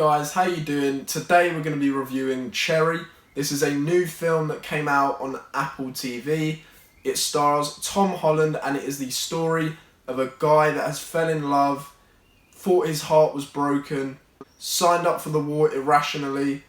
guys, how you doing? Today we're going to be reviewing Cherry. This is a new film that came out on Apple TV. It stars Tom Holland and it is the story of a guy that has fell in love, thought his heart was broken, signed up for the war irrationally,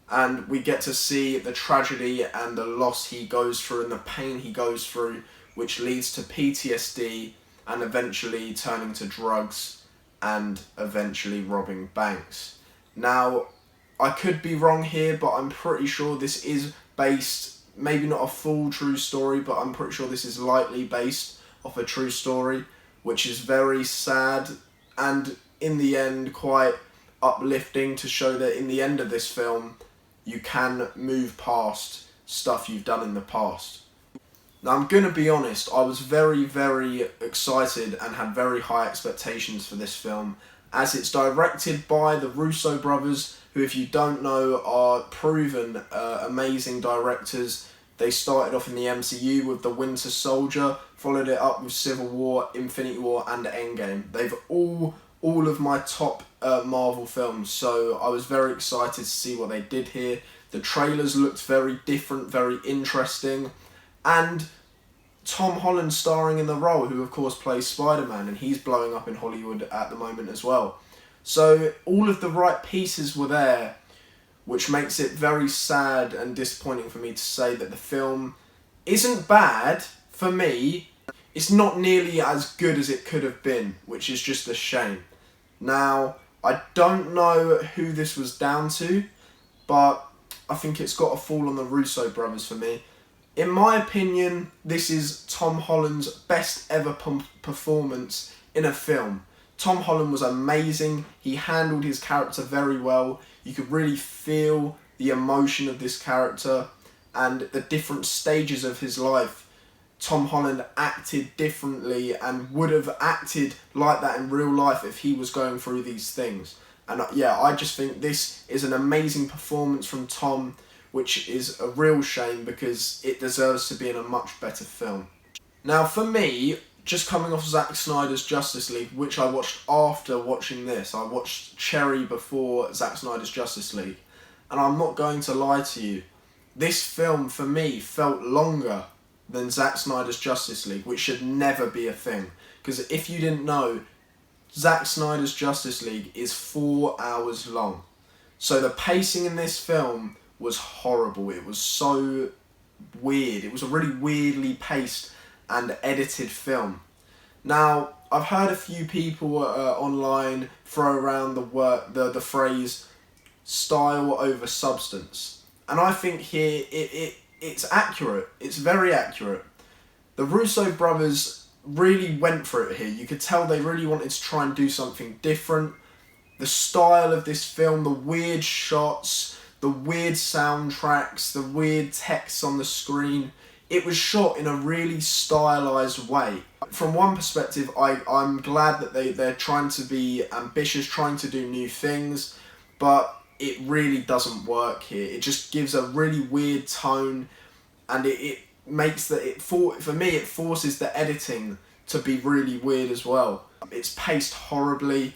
and we get to see the tragedy and the loss he goes through and the pain he goes through, which leads to PTSD and eventually turning to drugs and eventually robbing banks. Now, I could be wrong here, but I'm pretty sure this is based, maybe not a full true story, but I'm pretty sure this is lightly based off a true story, which is very sad and in the end quite uplifting to show that in the end of this film you can move past stuff you've done in the past. Now, I'm going to be honest, I was very, very excited and had very high expectations for this film, as it's directed by the Russo brothers, who, if you don't know, are proven amazing directors. They started off in the MCU with The Winter Soldier, followed it up with Civil War, Infinity War and Endgame. They've all of my top Marvel films, so I was very excited to see what they did here. The trailers looked very different, very interesting. And Tom Holland starring in the role, who of course plays Spider-Man, and he's blowing up in Hollywood at the moment as well. So all of the right pieces were there, which makes it very sad and disappointing for me to say that the film isn't bad for me. It's not nearly as good as it could have been, which is just a shame. Now, I don't know who this was down to, but I think it's got to fall on the Russo brothers for me. In my opinion, this is Tom Holland's best ever performance in a film. Tom Holland was amazing. He handled his character very well. You could really feel the emotion of this character and the different stages of his life. Tom Holland acted differently and would have acted like that in real life if he was going through these things. And yeah, I just think this is an amazing performance from Tom, which is a real shame because it deserves to be in a much better film. Now, for me, just coming off Zack Snyder's Justice League, which I watched after watching this, I watched Cherry before Zack Snyder's Justice League, and I'm not going to lie to you, this film for me felt longer than Zack Snyder's Justice League, which should never be a thing. Because if you didn't know, Zack Snyder's Justice League is 4 hours long. So the pacing in this film was horrible. It was so weird. It was a really weirdly paced and edited film. Now, I've heard a few people online throw around the phrase style over substance, and I think here it's accurate. It's very accurate. The Russo brothers really went for it here. You could tell they really wanted to try and do something different. The style of this film, the weird shots, the weird soundtracks, the weird text on the screen. It was shot in a really stylised way. From one perspective, I'm glad that they're trying to be ambitious, trying to do new things, but it really doesn't work here. It just gives a really weird tone, and it makes for me, it forces the editing to be really weird as well. It's paced horribly.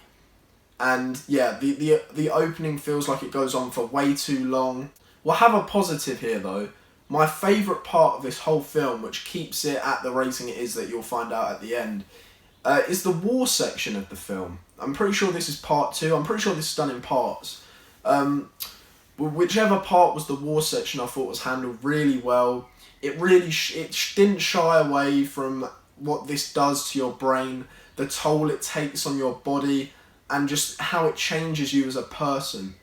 And yeah, the opening feels like it goes on for way too long. We'll have a positive here though. My favourite part of this whole film, which keeps it at the rating it is that you'll find out at the end, is the war section of the film. I'm pretty sure this is part 2. I'm pretty sure this is done in parts. Whichever part was the war section, I thought was handled really well. It really didn't shy away from what this does to your brain, the toll it takes on your body, and just how it changes you as a person.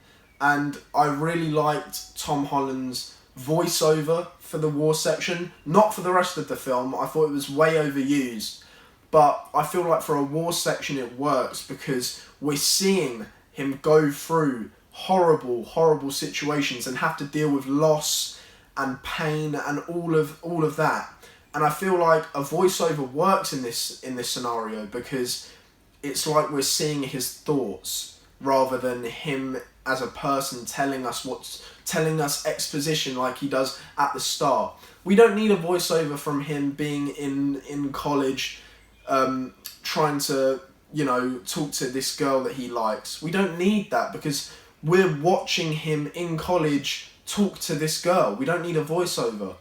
And I really liked Tom Holland's voiceover for the war section. Not for the rest of the film, I thought it was way overused. But I feel like for a war section it works because we're seeing him go through horrible, horrible situations and have to deal with loss and pain and all of that. And I feel like a voiceover works in this scenario because it's like we're seeing his thoughts rather than him as a person telling us exposition like he does at the start. We don't need a voiceover from him being in college trying to talk to this girl that he likes. We don't need that because we're watching him in college talk to this girl. We don't need a voiceover.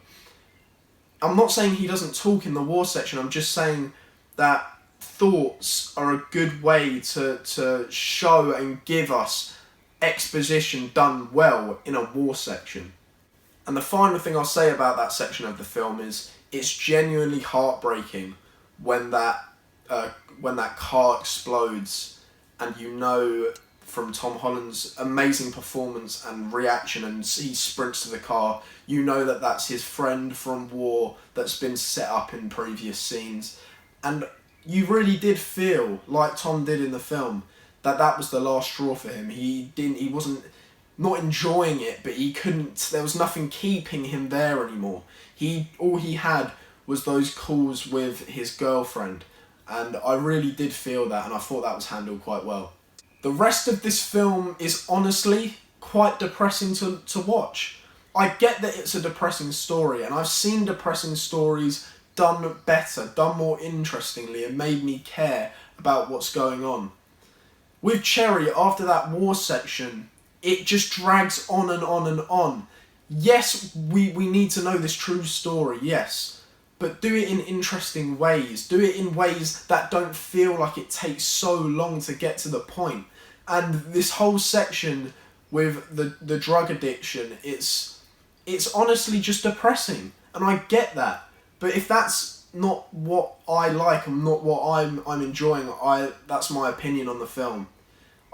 I'm not saying he doesn't talk in the war section. I'm just saying that thoughts are a good way to show and give us exposition done well in a war section. And the final thing I'll say about that section of the film is it's genuinely heartbreaking when that car explodes, and from Tom Holland's amazing performance and reaction, and he sprints to the car, that's his friend from war that's been set up in previous scenes. And you really did feel, like Tom did in the film, that was the last straw for him. He wasn't not enjoying it, but there was nothing keeping him there anymore. All he had was those calls with his girlfriend, and I really did feel that, and I thought that was handled quite well. The rest of this film is honestly quite depressing to watch. I get that it's a depressing story, and I've seen depressing stories done better, done more interestingly, and made me care about what's going on. With Cherry, after that war section, it just drags on and on and on. Yes, we need to know this true story, yes, but do it in interesting ways. Do it in ways that don't feel like it takes so long to get to the point. And this whole section with the drug addiction, it's honestly just depressing, and I get that. But if that's not what I like and not what I'm enjoying, that's my opinion on the film.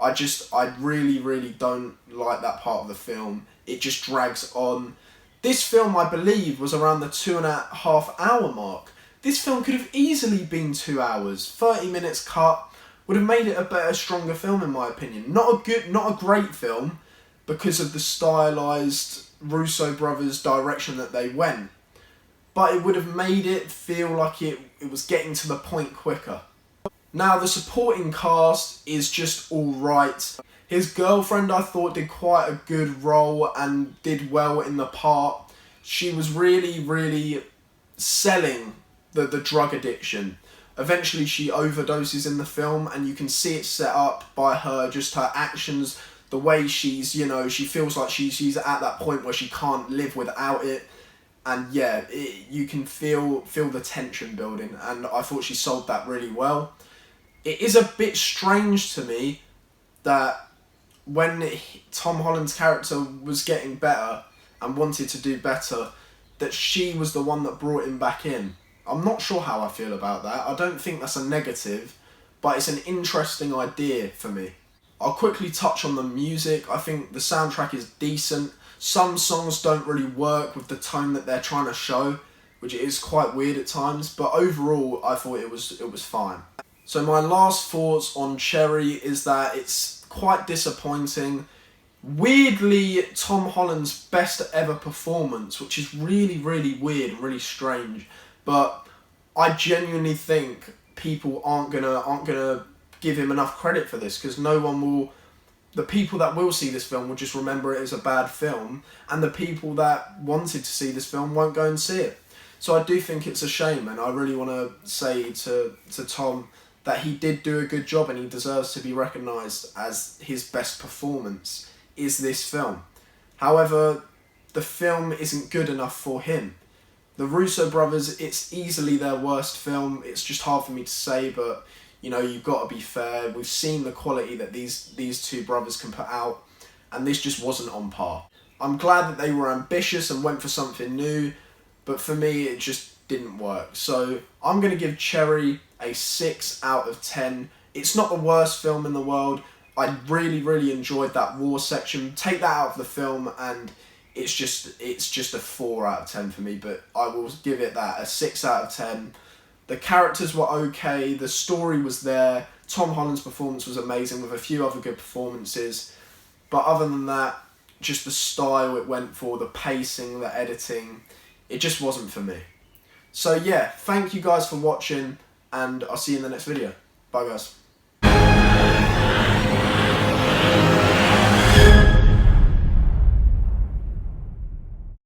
I really, really don't like that part of the film. It just drags on. This film, I believe, was around the 2.5 hour mark. This film could have easily been 2 hours. 30 minutes cut would have made it a better, stronger film, in my opinion. Not a great film because of the stylized Russo brothers direction that they went, but it would have made it feel like it was getting to the point quicker. Now, the supporting cast is just alright. His girlfriend, I thought, did quite a good role and did well in the part. She was really, really selling the drug addiction. Eventually she overdoses in the film, and you can see it set up by her actions, the way she feels like she's at that point where she can't live without it. And yeah, you can feel the tension building, and I thought she sold that really well. It is a bit strange to me that when Tom Holland's character was getting better and wanted to do better, that she was the one that brought him back in. I'm not sure how I feel about that. I don't think that's a negative, but it's an interesting idea for me. I'll quickly touch on the music. I think the soundtrack is decent. Some songs don't really work with the tone that they're trying to show, which is quite weird at times, but overall I thought it was fine. So my last thoughts on Cherry is that it's quite disappointing. Weirdly, Tom Holland's best ever performance, which is really, really weird and really strange, but I genuinely think people aren't gonna give him enough credit for this, because the people that will see this film will just remember it as a bad film, and the people that wanted to see this film won't go and see it. So I do think it's a shame, and I really want to say to Tom that he did do a good job, and he deserves to be recognised as his best performance is this film. However, the film isn't good enough for him. The Russo brothers, it's easily their worst film. It's just hard for me to say, but you've got to be fair. We've seen the quality that these two brothers can put out, and this just wasn't on par. I'm glad that they were ambitious and went for something new, but for me it just didn't work. So I'm going to give Cherry a 6 out of 10. It's not the worst film in the world. I really, really enjoyed that war section. Take that out of the film and it's just a 4 out of 10 for me, but I will give it a 6 out of 10. The characters were okay, the story was there, Tom Holland's performance was amazing with a few other good performances, but other than that, just the style it went for, the pacing, the editing, it just wasn't for me. So yeah, thank you guys for watching, and I'll see you in the next video. Bye guys.